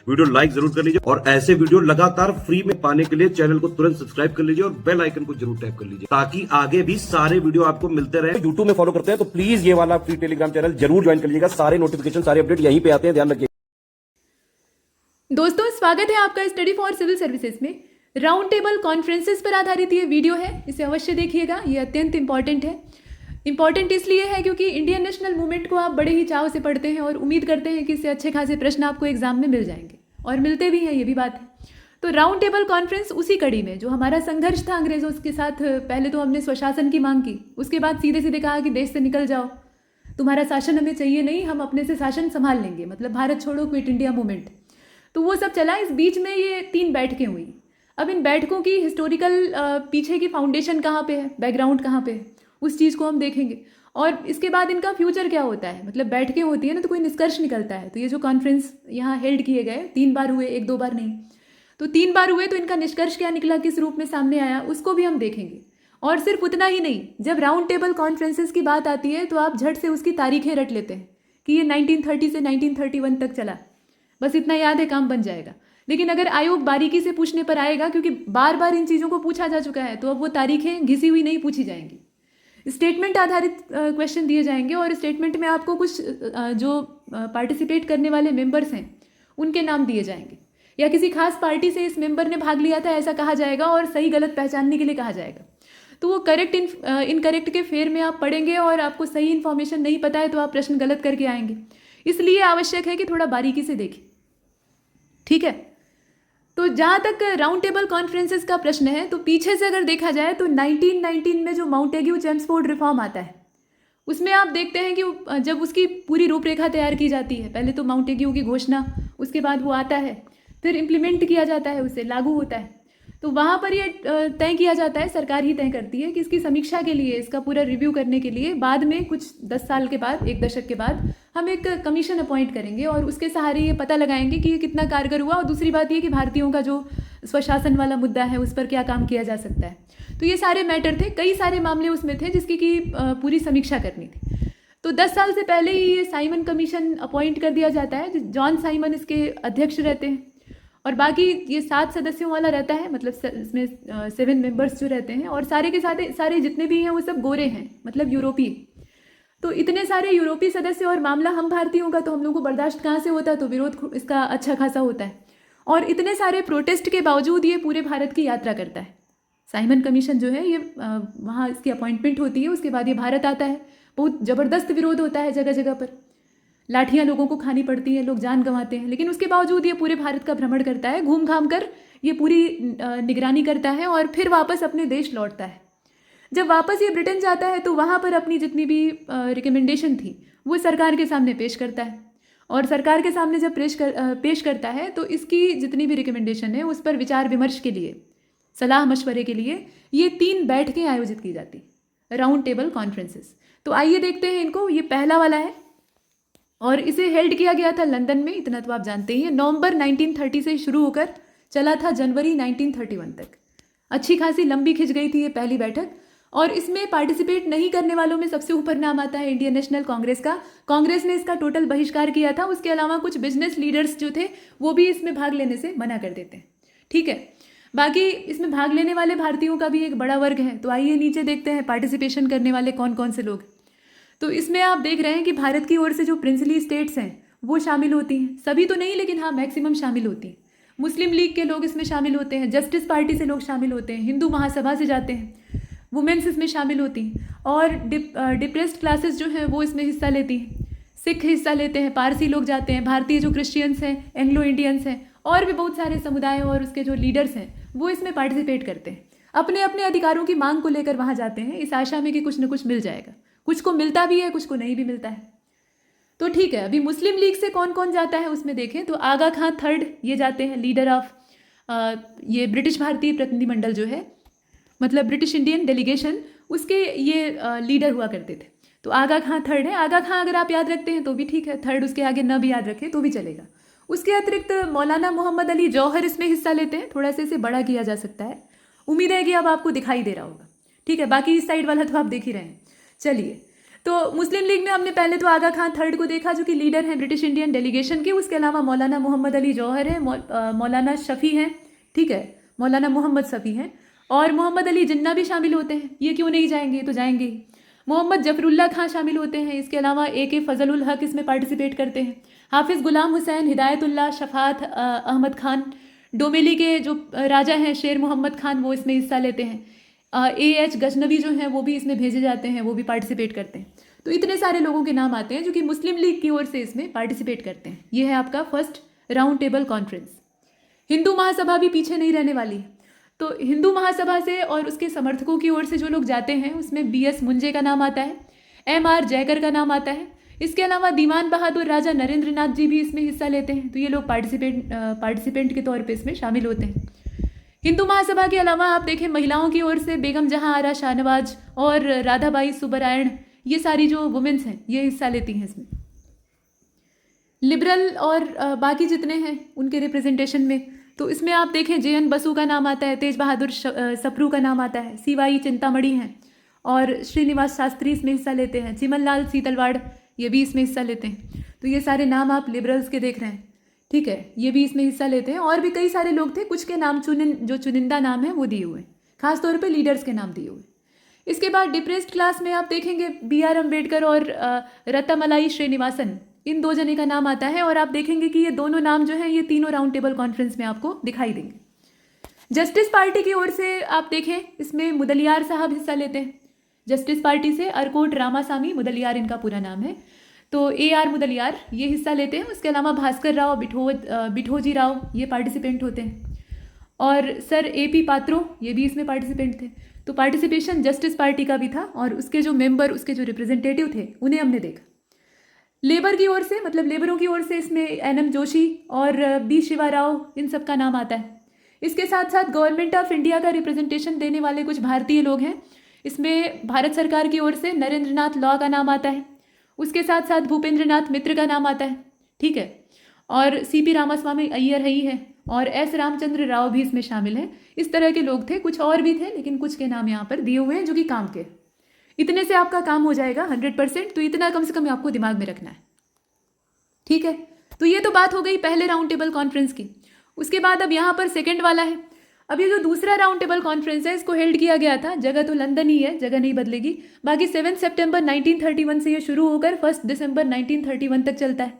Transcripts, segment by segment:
Video like जरूर कर लीजिए और ऐसे वीडियो लगातार फ्री में पाने के लिए चैनल को तुरंत सब्सक्राइब कर लीजिए और बेल आइकन को जरूर टैप कर लीजिए ताकि आगे भी सारे वीडियो आपको मिलते रहे। यूट्यूब में फॉलो करते हैं तो प्लीज ये वाला फ्री टेलीग्राम चैनल जरूर ज्वाइन कर लीजिएगा। सारे नोटिफिकेशन सारे अपडेट यहीं पे आते हैं, ध्यान रखिए। दोस्तों, स्वागत है आपका स्टडी फॉर सिविल सर्विसेज में। राउंड टेबल कॉन्फ्रेंसेस पर आधारित ये वीडियो है, इसे अवश्य देखिएगा। ये अत्यंत इंपॉर्टेंट है। इंपॉर्टेंट इसलिए है क्योंकि इंडियन नेशनल मूवमेंट को आप बड़े ही चाव से पढ़ते हैं और उम्मीद करते हैं कि इससे अच्छे खासे प्रश्न आपको एग्जाम में मिल जाएंगे, और मिलते भी हैं, ये भी बात है। तो राउंड टेबल कॉन्फ्रेंस उसी कड़ी में जो हमारा संघर्ष था अंग्रेजों के साथ। पहले तो हमने स्वशासन की मांग की, उसके बाद सीधे सीधे कहा कि देश से निकल जाओ, तुम्हारा शासन हमें चाहिए नहीं, हम अपने से शासन संभाल लेंगे, मतलब भारत छोड़ो, क्विट इंडिया मूवमेंट। तो वो सब चला। इस बीच में ये 3 बैठकें हुई। अब इन बैठकों की हिस्टोरिकल पीछे की फाउंडेशन कहाँ पे है, बैकग्राउंड कहाँ पे है, उस चीज़ को हम देखेंगे। और इसके बाद इनका फ्यूचर क्या होता है, मतलब बैठकें होती है ना तो कोई निष्कर्ष निकलता है। तो ये जो कॉन्फ्रेंस यहाँ हेल्ड किए गए 3 बार हुए, 1-2 बार नहीं, तो 3 बार हुए, तो इनका निष्कर्ष क्या निकला, किस रूप में सामने आया, उसको भी हम देखेंगे। और सिर्फ उतना ही नहीं, जब राउंड टेबल कॉन्फ्रेंसेस की बात आती है तो आप झट से उसकी तारीखें रट लेते हैं कि ये 1930 से 1931 तक चला, बस इतना याद है, काम बन जाएगा। लेकिन अगर आयोग बारीकी से पूछने पर आएगा, क्योंकि बार बार इन चीज़ों को पूछा जा चुका है, तो अब वो तारीखें घिसी हुई नहीं पूछी जाएंगी। स्टेटमेंट आधारित क्वेश्चन दिए जाएंगे और स्टेटमेंट में आपको कुछ जो पार्टिसिपेट करने वाले मेंबर्स हैं उनके नाम दिए जाएंगे, या किसी खास पार्टी से इस मेंबर ने भाग लिया था ऐसा कहा जाएगा और सही गलत पहचानने के लिए कहा जाएगा। तो वो करेक्ट इनकरेक्ट के फेर में आप पढ़ेंगे और आपको सही इन्फॉर्मेशन नहीं पता है तो आप प्रश्न गलत करके आएंगे। इसलिए आवश्यक है कि थोड़ा बारीकी से देखें, ठीक है। तो जहाँ तक राउंड टेबल कॉन्फ्रेंसेस का प्रश्न है, तो पीछे से अगर देखा जाए तो 1919 में जो माउंटेग्यू चेम्सफोर्ड रिफॉर्म आता है, उसमें आप देखते हैं कि जब उसकी पूरी रूपरेखा तैयार की जाती है, पहले तो माउंटेग्यू की घोषणा, उसके बाद वो आता है, फिर इम्प्लीमेंट किया जाता है, उसे लागू होता है। तो वहाँ पर ये तय किया जाता है, सरकार ही तय करती है कि इसकी समीक्षा के लिए, इसका पूरा रिव्यू करने के लिए बाद में कुछ 10 साल के बाद, 1 दशक के बाद हम एक कमीशन अपॉइंट करेंगे और उसके सहारे ये पता लगाएंगे कि ये कितना कारगर हुआ। और दूसरी बात ये कि भारतीयों का जो स्वशासन वाला मुद्दा है उस पर क्या काम किया जा सकता है। तो ये सारे मैटर थे, कई सारे मामले उसमें थे जिसकी की पूरी समीक्षा करनी थी। तो 10 साल से पहले ही ये साइमन कमीशन अपॉइंट कर दिया जाता है, जॉन साइमन इसके अध्यक्ष रहते हैं, और बाकी ये 7 सदस्यों वाला रहता है, मतलब इसमें 7 मेंबर्स जो रहते हैं, और सारे के सारे जितने भी हैं वो सब गोरे हैं, मतलब यूरोपीय। तो इतने सारे यूरोपीय सदस्य और मामला हम भारतीयों का, तो हम लोगों को बर्दाश्त कहाँ से होता है, तो विरोध इसका अच्छा खासा होता है। और इतने सारे प्रोटेस्ट के बावजूद ये पूरे भारत की यात्रा करता है। साइमन कमीशन जो है ये वहाँ इसकी अपॉइंटमेंट होती है, उसके बाद ये भारत आता है। बहुत ज़बरदस्त विरोध होता है, जगह जगह पर लाठियाँ लोगों को खानी पड़ती हैं, लोग जान गंवाते हैं, लेकिन उसके बावजूद ये पूरे भारत का भ्रमण करता है, घूम घाम कर ये पूरी निगरानी करता है और फिर वापस अपने देश लौटता है। जब वापस ये ब्रिटेन जाता है तो वहाँ पर अपनी जितनी भी रिकमेंडेशन थी वो सरकार के सामने पेश करता है, और सरकार के सामने जब पेश करता है तो इसकी जितनी भी रिकमेंडेशन है उस पर विचार विमर्श के लिए, सलाह मशवरे के लिए ये 3 बैठकें आयोजित की जाती, राउंड टेबल कॉन्फ्रेंसेस। तो आइए देखते हैं इनको। ये पहला वाला है और इसे हेल्ड किया गया था लंदन में, इतना तो आप जानते ही हैं। नवंबर 1930 से शुरू होकर चला था जनवरी 1931 तक। अच्छी खासी लंबी खिंच गई थी ये पहली बैठक, और इसमें पार्टिसिपेट नहीं करने वालों में सबसे ऊपर नाम आता है इंडियन नेशनल कांग्रेस का। कांग्रेस ने इसका टोटल बहिष्कार किया था। उसके अलावा कुछ बिजनेस लीडर्स जो थे वो भी इसमें भाग लेने से मना कर देते हैं, ठीक है। बाकी इसमें भाग लेने वाले भारतीयों का भी एक बड़ा वर्ग है। तो आइए नीचे देखते हैं पार्टिसिपेशन करने वाले कौन कौन से लोग। तो इसमें आप देख रहे हैं कि भारत की ओर से जो प्रिंसली स्टेट्स हैं वो शामिल होती हैं, सभी तो नहीं लेकिन हाँ मैक्सिमम शामिल होती हैं। मुस्लिम लीग के लोग इसमें शामिल होते हैं, जस्टिस पार्टी से लोग शामिल होते हैं, हिंदू महासभा से जाते हैं, वुमेन्स इसमें शामिल होती हैं, और डिप्रेस्ड क्लासेस जो हैं वो इसमें हिस्सा लेती हैं, सिख हिस्सा लेते हैं, पारसी लोग जाते हैं, भारतीय जो क्रिश्चियंस हैं, एंग्लो इंडियंस हैं, और भी बहुत सारे समुदाय और उसके जो लीडर्स हैं वो इसमें पार्टिसिपेट करते हैं। अपने अपने अधिकारों की मांग को लेकर वहाँ जाते हैं, इस आशा में कि कुछ न कुछ मिल जाएगा। कुछ को मिलता भी है, कुछ को नहीं भी मिलता है। तो ठीक है, अभी मुस्लिम लीग से कौन कौन जाता है उसमें देखें तो आगा खां थर्ड ये जाते हैं, लीडर ऑफ ये ब्रिटिश भारतीय प्रतिनिधिमंडल जो है, मतलब ब्रिटिश इंडियन डेलीगेशन, उसके ये लीडर हुआ करते थे। तो आगा खां थर्ड है। आगा खां अगर आप याद रखते हैं तो भी ठीक है, थर्ड उसके आगे न भी याद रखें तो भी चलेगा। उसके अतिरिक्त मौलाना मोहम्मद अली जौहर इसमें हिस्सा लेते हैं, थोड़ा सा इसे बड़ा किया जा सकता है। उम्मीद है कि अब आपको दिखाई दे रहा होगा, ठीक है। बाकी इस साइड वाला तो आप देख ही रहे हैं। चलिए, तो मुस्लिम लीग में हमने पहले तो आगा खान थर्ड को देखा, जो कि लीडर हैं ब्रिटिश इंडियन डेलीगेशन के। उसके अलावा मौलाना मोहम्मद अली जौहर है, मौलाना शफ़ी हैं, ठीक है, मौलाना मोहम्मद शफ़ी हैं, और मोहम्मद अली जिन्ना भी शामिल होते हैं। ये क्यों नहीं जाएंगे, तो जाएंगे ही। मोहम्मद जफरुल्ला खां शामिल होते हैं। इसके अलावा AK फजलुल हक इसमें पार्टिसिपेट करते हैं। हाफिज़ गुलाम हुसैन, हिदायतुल्लाह, शफात अहमद खान, डोमेली के जो राजा हैं शेर मोहम्मद खान, वो इसमें हिस्सा लेते हैं। AH गजनवी जो हैं वो भी इसमें भेजे जाते हैं, वो भी पार्टिसिपेट करते हैं। तो इतने सारे लोगों के नाम आते हैं जो कि मुस्लिम लीग की ओर से इसमें पार्टिसिपेट करते हैं। ये है आपका first round table conference. Hindu Mahasabha भी पीछे नहीं रहने वाली। तो हिंदू महासभा से और उसके समर्थकों की ओर से जो लोग जाते हैं उसमें BS मुंजे का नाम आता है, MR जयकर का नाम आता है। इसके अलावा दीवान बहादुर राजा नरेंद्र नाथ जी भी इसमें हिस्सा लेते हैं। तो ये लोग पार्टिसिपेंट के तौर पे इसमें शामिल होते हैं। हिंदू महासभा के अलावा आप देखें महिलाओं की ओर से बेगम जहां आरा शाहनवाज और राधाबाई सुब्बरायण, ये सारी जो वुमेन्स हैं ये हिस्सा लेती हैं इसमें। लिबरल और बाकी जितने हैं उनके रिप्रेजेंटेशन में, तो इसमें आप देखें JN बसु का नाम आता है, तेज बहादुर सप्रू का नाम आता है, CY चिंतामणि हैं, और श्रीनिवास शास्त्री इसमें हिस्सा लेते हैं। चिमनलाल सीतलवाड़ ये भी इसमें हिस्सा लेते हैं। तो ये सारे नाम आप लिबरल्स के देख रहे हैं, ठीक है, ये भी इसमें हिस्सा लेते हैं। और भी कई सारे लोग थे, कुछ के नाम जो चुनिंदा नाम है वो दिए हुए हैं, खासतौर पर लीडर्स के नाम दिए हुए। इसके बाद डिप्रेस्ड क्लास में आप देखेंगे BR अम्बेडकर और रत्तमलाई श्रीनिवासन, इन 2 जने का नाम आता है। और आप देखेंगे कि ये दोनों नाम जो हैं ये तीनों राउंड टेबल कॉन्फ्रेंस में आपको दिखाई देंगे। जस्टिस पार्टी की ओर से आप देखें इसमें मुदलियार साहब हिस्सा लेते हैं। जस्टिस पार्टी से अरकोट रामासामी मुदलियार इनका पूरा नाम है, तो AR मुदलियार ये हिस्सा लेते हैं। उसके अलावा भास्कर राव बिठोजी राव ये पार्टिसिपेंट होते हैं, और सर AP पात्रो ये भी इसमें पार्टिसिपेंट थे। तो पार्टिसिपेशन जस्टिस पार्टी का भी था, और उसके जो मेंबर, उसके जो रिप्रेजेंटेटिव थे उन्हें हमने देखा। लेबर की ओर से, मतलब लेबरों की ओर से इसमें NM जोशी और B शिवा राव, इन सब का नाम आता है। इसके साथ साथ गवर्नमेंट ऑफ इंडिया का रिप्रेजेंटेशन देने वाले कुछ भारतीय लोग हैं। इसमें भारत सरकार की ओर से नरेंद्र नाथ लॉ का नाम आता है। उसके साथ साथ भूपेंद्र नाथ मित्र का नाम आता है, ठीक है, और CP रामास्वामी अय्यर ही है, और S रामचंद्र राव भी इसमें शामिल हैं। इस तरह के लोग थे, कुछ और भी थे, लेकिन कुछ के नाम यहाँ पर दिए हुए हैं जो कि काम के। इतने से आपका काम हो जाएगा 100%। तो इतना कम से कम आपको दिमाग में रखना है, ठीक है। तो ये तो बात हो गई पहले राउंड टेबल कॉन्फ्रेंस की। उसके बाद अब यहाँ पर सेकेंड वाला है। अब ये जो दूसरा राउंड टेबल कॉन्फ्रेंस है इसको हेल्ड किया गया था, जगह तो लंदन ही है, जगह नहीं बदलेगी। बाकी 7 सितंबर 1931 से ये शुरू होकर 1 दिसंबर 1931 तक चलता है।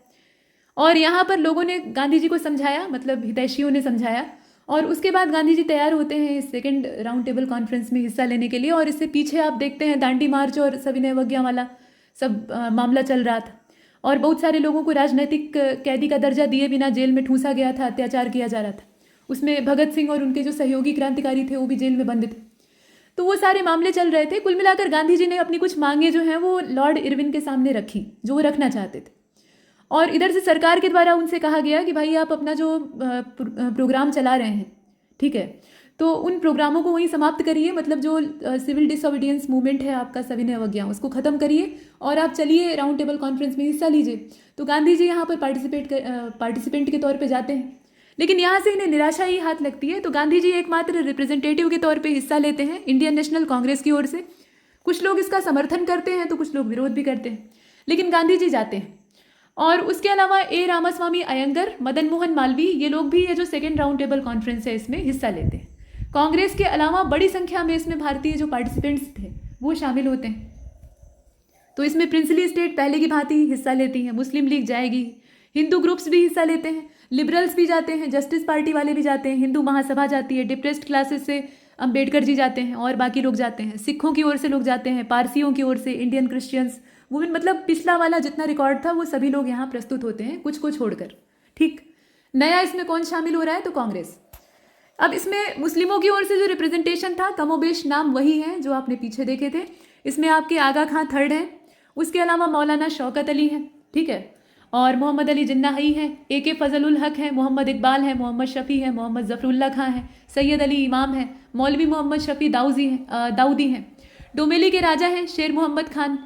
और यहाँ पर लोगों ने गांधी जी को समझाया, मतलब हितैषियों ने समझाया, और उसके बाद गांधी जी तैयार होते हैं इस सेकेंड राउंड टेबल कॉन्फ्रेंस में हिस्सा लेने के लिए। और इससे पीछे आप देखते हैं दांडी मार्च और सविनय अवज्ञा वाला सब मामला चल रहा था, और बहुत सारे लोगों को राजनैतिक कैदी का दर्जा दिए बिना जेल में ठूंसा गया था, अत्याचार किया जा रहा था। उसमें भगत सिंह और उनके जो सहयोगी क्रांतिकारी थे वो भी जेल में बंद थे। तो वो सारे मामले चल रहे थे। कुल मिलाकर गांधी जी ने अपनी कुछ मांगे जो हैं वो लॉर्ड इरविन के सामने रखी, जो वो रखना चाहते थे। और इधर से सरकार के द्वारा उनसे कहा गया कि भाई आप अपना जो प्रोग्राम चला रहे हैं, ठीक है, तो उन प्रोग्रामों को वहीं समाप्त करिए, मतलब जो सिविल डिसोबीडियंस मूवमेंट है आपका सविनय अवज्ञा, उसको ख़त्म करिए और आप चलिए राउंड टेबल कॉन्फ्रेंस में हिस्सा लीजिए। तो गांधी जी यहाँ पर पार्टिसिपेंट के तौर पे जाते हैं, लेकिन यहाँ से इन्हें निराशा ही हाथ लगती है। तो गांधी जी एकमात्र रिप्रेजेंटेटिव के तौर पे हिस्सा लेते हैं इंडियन नेशनल कांग्रेस की ओर से। कुछ लोग इसका समर्थन करते हैं तो कुछ लोग विरोध भी करते हैं, लेकिन गांधी जी जाते हैं। और उसके अलावा A रामास्वामी अयंगर, मदन मोहन मालवीय, ये लोग भी ये जो सेकेंड राउंड टेबल कॉन्फ्रेंस है इसमें हिस्सा लेते हैं। कांग्रेस के अलावा बड़ी संख्या में इसमें भारतीय जो पार्टिसिपेंट्स थे वो शामिल होते हैं। तो इसमें प्रिंसली स्टेट पहले की भांति हिस्सा लेती हैं, मुस्लिम लीग जाएगी, हिंदू ग्रुप्स भी हिस्सा लेते हैं, लिबरल्स भी जाते हैं, जस्टिस पार्टी वाले भी जाते हैं, हिंदू महासभा जाती है, डिप्रेस्ड क्लासेस से अम्बेडकर जी जाते हैं और बाकी लोग जाते हैं, सिखों की ओर से लोग जाते हैं, पारसियों की ओर से, इंडियन क्रिश्चियंस, वुमेन, मतलब पिछला वाला जितना रिकॉर्ड था वो सभी लोग यहाँ प्रस्तुत होते हैं, कुछ को छोड़कर। ठीक, नया इसमें कौन शामिल हो रहा है? तो कांग्रेस। अब इसमें मुस्लिमों की ओर से जो रिप्रेजेंटेशन था कमोबेश नाम वही है जो आपने पीछे देखे थे। इसमें आपके आगा खां थर्ड हैं, उसके अलावा मौलाना शौकत अली हैं, ठीक है, और मोहम्मद अली जिन्ना ही हैं, AK फजलुल हक हैं, मोहम्मद इकबाल हैं, मोहम्मद शफ़ी हैं, मोहम्मद ज़फ़रुल्लाह खां हैं, सैयद अली इमाम हैं, मौलवी मोहम्मद शफ़ी दाऊदी हैं, डोमेली के राजा हैं शेर मोहम्मद खान,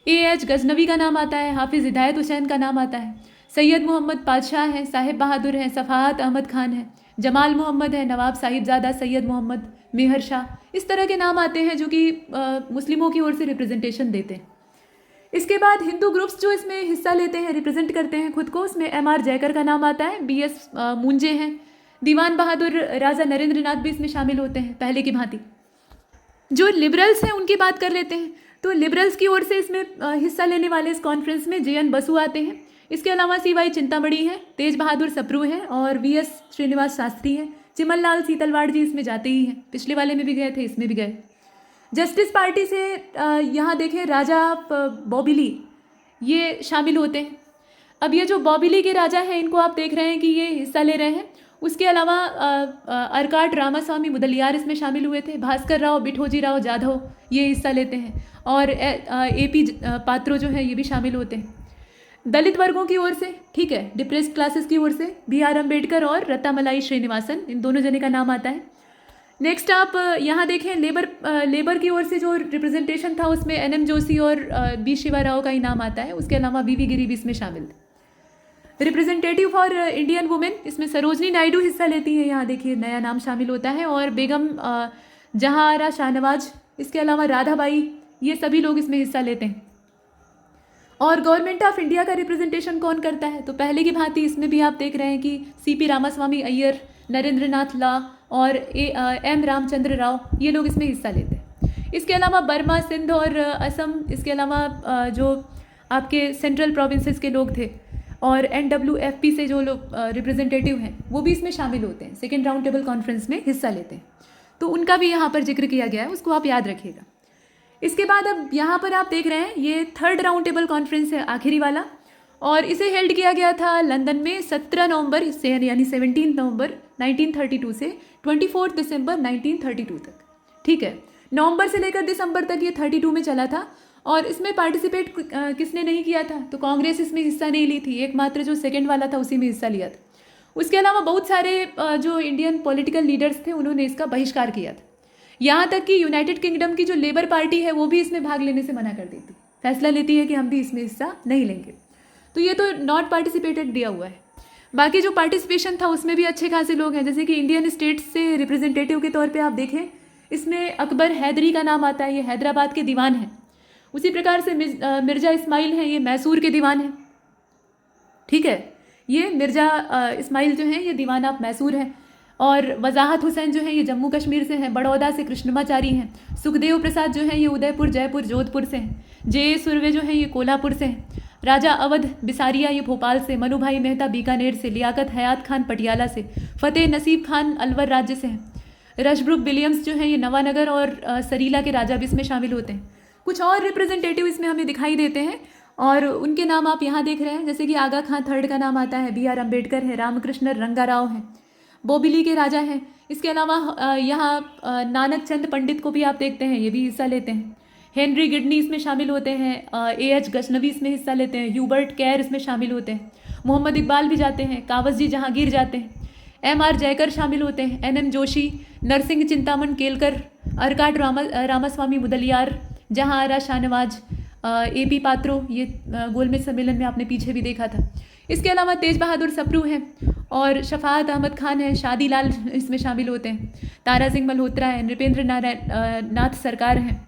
AH गजनवी का नाम आता है, हाफिज़ हिदायत हुसैन का नाम आता है, सैयद मोहम्मद पातशाह हैं, साहिब बहादुर हैं, सफ़ाहत अहमद खान हैं, जमाल मोहम्मद है, नवाब साहिबजादा सैयद मोहम्मद, मेहर शाह, इस तरह के नाम आते हैं जो कि मुस्लिमों की ओर से रिप्रेजेंटेशन देते हैं। इसके बाद हिंदू ग्रुप्स जो इसमें हिस्सा लेते हैं, रिप्रेजेंट करते हैं खुद को, उसमें MR जयकर का नाम आता है, BS मुंजे हैं, दीवान बहादुर, राजा नरेंद्र नाथ भी इसमें शामिल होते हैं पहले की भांति। जो लिबरल्स हैं उनकी बात कर लेते हैं, तो लिबरल्स की ओर से इसमें हिस्सा लेने वाले इस कॉन्फ्रेंस में JN बसु आते हैं। इसके अलावा CY चिंतामणि हैं, तेज बहादुर सप्रू हैं और VS श्रीनिवास शास्त्री हैं। चिमन लाल सीतलवाड़ जी इसमें जाते ही हैं, पिछले वाले में भी गए थे, इसमें भी गए। जस्टिस पार्टी से यहाँ देखें राजा बॉबिली ये शामिल होते हैं। अब ये जो बॉबिली के राजा हैं इनको आप देख रहे हैं कि ये हिस्सा ले रहे हैं। उसके अलावा अरकाट रामास्वामी मुदलियार इसमें शामिल हुए थे, भास्कर राव बिठोजी राव जाधव ये हिस्सा लेते हैं और AP पात्रो जो हैं ये भी शामिल होते हैं। दलित वर्गों की ओर से, ठीक है, डिप्रेस्ड क्लासेस की ओर से BR अम्बेडकर और रत्तामलाई श्रीनिवासन, इन दोनों जने का नाम आता है। नेक्स्ट आप यहाँ देखें लेबर की ओर से जो रिप्रेजेंटेशन था उसमें NM जोशी और B शिवा राव का ही नाम आता है। उसके अलावा BV गिरी भी इसमें शामिल थे। रिप्रेजेंटेटिव फॉर इंडियन वुमेन, इसमें सरोजनी नायडू हिस्सा लेती है, यहाँ देखिए नया नाम शामिल होता है, और बेगम जहांआरा शाहनवाज, इसके अलावा राधाबाई, ये सभी लोग इसमें हिस्सा लेते हैं। और गवर्नमेंट ऑफ इंडिया का रिप्रेजेंटेशन कौन करता है, तो पहले की भांति इसमें भी आप देख रहे हैं कि CP रामास्वामी अय्यर, नरेंद्र नाथ ला और M रामचंद्र राव ये लोग इसमें हिस्सा लेते हैं। इसके अलावा बर्मा, सिंध और असम, इसके अलावा जो आपके सेंट्रल प्रोविंसेस के लोग थे और NWFP से जो लोग रिप्रेजेंटेटिव हैं वो भी इसमें शामिल होते हैं, सेकेंड राउंड टेबल कॉन्फ्रेंस में हिस्सा लेते हैं। तो उनका भी यहाँ पर जिक्र किया गया है, उसको आप याद रखिएगा। इसके बाद अब यहाँ पर आप देख रहे हैं ये थर्ड राउंड टेबल कॉन्फ्रेंस है, आखिरी वाला, और इसे हेल्ड किया गया था लंदन में 17 नवंबर से, यानी 17 नवंबर 1932 से 24 दिसंबर 1932 तक, ठीक है। नवंबर से लेकर दिसंबर तक ये 32 में चला था। और इसमें पार्टिसिपेट किसने नहीं किया था, तो कांग्रेस इसमें हिस्सा नहीं ली थी, एकमात्र जो सेकंड वाला था उसी में हिस्सा लिया था। उसके अलावा बहुत सारे जो इंडियन पॉलिटिकल लीडर्स थे उन्होंने इसका बहिष्कार किया था। यहाँ तक कि यूनाइटेड किंगडम की जो लेबर पार्टी है वो भी इसमें भाग लेने से मना कर देती, फैसला लेती है कि हम भी इसमें हिस्सा नहीं लेंगे। तो ये तो नॉट पार्टिसिपेटेड दिया हुआ है। बाकी जो पार्टिसिपेशन था उसमें भी अच्छे खासे लोग हैं, जैसे कि इंडियन स्टेट्स से रिप्रेजेंटेटिव के तौर पे आप देखें इसमें अकबर हैदरी का नाम आता है, ये हैदराबाद के दीवान हैं। उसी प्रकार से मिर्ज़ा इस्माइल हैं, ये मैसूर के दीवान हैं, ठीक है। ये मिर्ज़ा इस्माइल जो हैं ये दीवान आप मैसूर हैं। और वजाहत हुसैन जो हैं ये जम्मू कश्मीर से हैं। बड़ौदा से कृष्णमाचारी हैं। सुखदेव प्रसाद जो हैं ये उदयपुर, जयपुर, जोधपुर से हैं। जे सुरवे जो हैं ये कोल्हापुर से हैं। राजा अवध बिसारिया ये भोपाल से। मनु भाई मेहता बीकानेर से। लियाकत हयात खान पटियाला से। फ़तेह नसीब खान अलवर राज्य से हैं। रशब्रुक विलियम्स जो हैं ये नवानगर और सरीला के राजा भी इसमें शामिल होते हैं। कुछ और रिप्रेजेंटेटिव इसमें हमें दिखाई देते हैं और उनके नाम आप यहाँ देख रहे हैं, जैसे कि आगा खां थर्ड का नाम आता है, BR अम्बेडकर है, रामकृष्ण रंगाराव हैं, बोबिली के राजा हैं। इसके अलावा यहाँ नानक चंद पंडित को भी आप देखते हैं, ये भी हिस्सा लेते हैं। हेनरी गिडनी इसमें शामिल होते हैं। AH गजनवी इसमें हिस्सा लेते हैं। ह्यूबर्ट कैर इसमें शामिल होते हैं। मोहम्मद इकबाल भी जाते हैं। कावस जी जहांगीर जाते हैं। MR जयकर शामिल होते हैं। NM जोशी, नरसिंह चिंतामन केलकर, अरकाट रामास्वामी मुदलियार, जहांआरा शाहनवाज, AP पात्रो, ये गोलमेज सम्मेलन में आपने पीछे भी देखा था। इसके अलावा तेज बहादुर सप्रू हैं और शफाअत अहमद खान हैं। शादी लाल इसमें शामिल होते हैं। तारा सिंह मल्होत्रा हैं। नृपेंद्र नाथ सरकार हैं।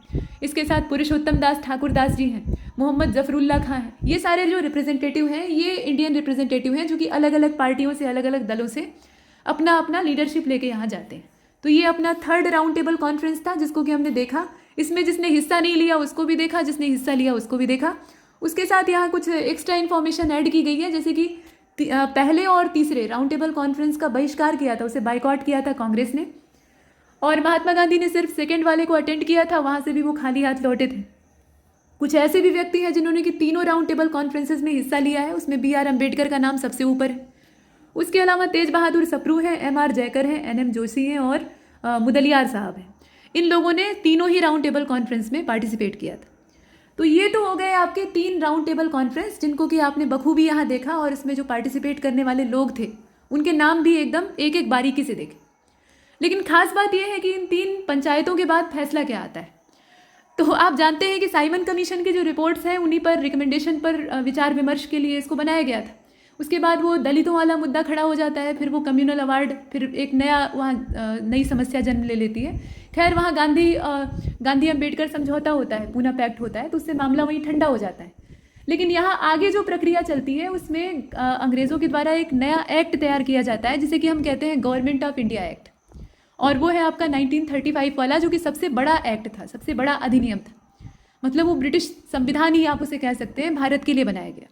इसके साथ पुरुषोत्तम दास ठाकुर दास जी हैं। मोहम्मद जफरुल्ला खां हैं। ये सारे जो रिप्रेजेंटेटिव हैं ये इंडियन रिप्रेजेंटेटिव हैं जो कि अलग अलग पार्टियों से, अलग अलग दलों से अपना अपना लीडरशिप लेके यहाँ जाते हैं। तो ये अपना थर्ड राउंड टेबल कॉन्फ्रेंस था जिसको कि हमने देखा। इसमें जिसने हिस्सा नहीं लिया उसको भी देखा, जिसने हिस्सा लिया उसको भी देखा। उसके साथ यहाँ कुछ एक्स्ट्रा इन्फॉर्मेशन ऐड की गई है, जैसे कि पहले और तीसरे राउंड टेबल कॉन्फ्रेंस का बहिष्कार किया था, उसे बाइकआउट किया था कांग्रेस ने, और महात्मा गांधी ने सिर्फ सेकेंड वाले को अटेंड किया था, वहाँ से भी वो खाली हाथ लौटे थे। कुछ ऐसे भी व्यक्ति हैं जिन्होंने कि तीनों राउंड टेबल कॉन्फ्रेंसेस में हिस्सा लिया है, उसमें BR अम्बेडकर का नाम सबसे ऊपर है। उसके अलावा तेज बहादुर सप्रू हैं, MR जयकर हैं, NM जोशी हैं और मुदलियार साहब हैं। इन लोगों ने तीनों ही राउंड टेबल कॉन्फ्रेंस में पार्टिसिपेट किया था। तो ये तो हो गए आपके 3 राउंड टेबल कॉन्फ्रेंस जिनको कि आपने बखूबी यहाँ देखा, और इसमें जो पार्टिसिपेट करने वाले लोग थे उनके नाम भी एकदम एक एक बारीकी से देखे। लेकिन खास बात यह है कि इन 3 पंचायतों के बाद फैसला क्या आता है। तो आप जानते हैं कि साइमन कमीशन की जो रिपोर्ट्स हैं उन्हीं पर, रिकमेंडेशन पर विचार विमर्श के लिए इसको बनाया गया था। उसके बाद वो दलितों वाला मुद्दा खड़ा हो जाता है, फिर वो कम्युनल अवार्ड, फिर एक नया वहाँ नई समस्या जन्म ले लेती है। खैर वहाँ गांधी अम्बेडकर समझौता होता है, पूना पैक्ट होता है, तो उससे मामला वहीं ठंडा हो जाता है। लेकिन यहाँ आगे जो प्रक्रिया चलती है उसमें अंग्रेज़ों के द्वारा एक नया एक्ट तैयार किया जाता है जिसे कि हम कहते हैं गवर्नमेंट ऑफ इंडिया एक्ट, और वो है आपका 1935 वाला, जो कि सबसे बड़ा एक्ट था, सबसे बड़ा अधिनियम था। मतलब वो ब्रिटिश संविधान ही आप उसे कह सकते हैं, भारत के लिए बनाया गया।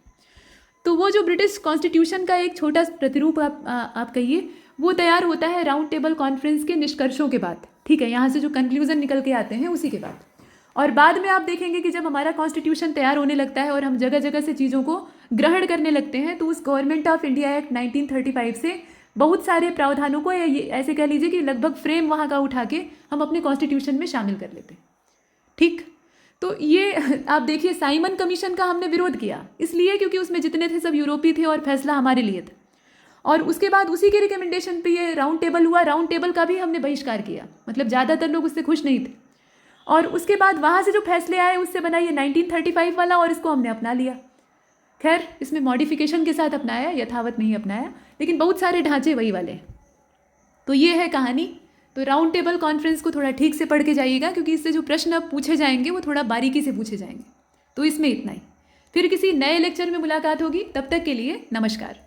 तो वो जो ब्रिटिश कॉन्स्टिट्यूशन का एक छोटा प्रतिरूप आप कहिए, वो तैयार होता है राउंड टेबल कॉन्फ्रेंस के निष्कर्षों के बाद, ठीक है, यहाँ से जो कंक्लूजन निकल के आते हैं उसी के बाद। और बाद में आप देखेंगे कि जब हमारा कॉन्स्टिट्यूशन तैयार होने लगता है और हम जगह जगह से चीज़ों को ग्रहण करने लगते हैं, तो उस गवर्नमेंट ऑफ इंडिया एक्ट 1935 से बहुत सारे प्रावधानों को, ऐसे कह लीजिए कि लगभग फ्रेम वहाँ का उठा के हम अपने कॉन्स्टिट्यूशन में शामिल कर लेते हैं। ठीक, तो ये आप देखिए, साइमन कमीशन का हमने विरोध किया इसलिए क्योंकि उसमें जितने थे सब यूरोपीय थे और फैसला हमारे लिए था। और उसके बाद उसी के रिकमेंडेशन पे ये राउंड टेबल हुआ, राउंड टेबल का भी हमने बहिष्कार किया, मतलब ज़्यादातर लोग उससे खुश नहीं थे। और उसके बाद वहाँ से जो फैसले आए उससे बना ये 1935 वाला, और इसको हमने अपना लिया। खैर इसमें मॉडिफिकेशन के साथ अपनाया, यथावत नहीं अपनाया, लेकिन बहुत सारे ढांचे वही वाले। तो ये है कहानी। तो राउंड टेबल कॉन्फ्रेंस को थोड़ा ठीक से पढ़ के जाइएगा, क्योंकि इससे जो प्रश्न अब पूछे जाएंगे वो थोड़ा बारीकी से पूछे जाएंगे। तो इसमें इतना ही, फिर किसी नए लेक्चर में मुलाकात होगी, तब तक के लिए नमस्कार।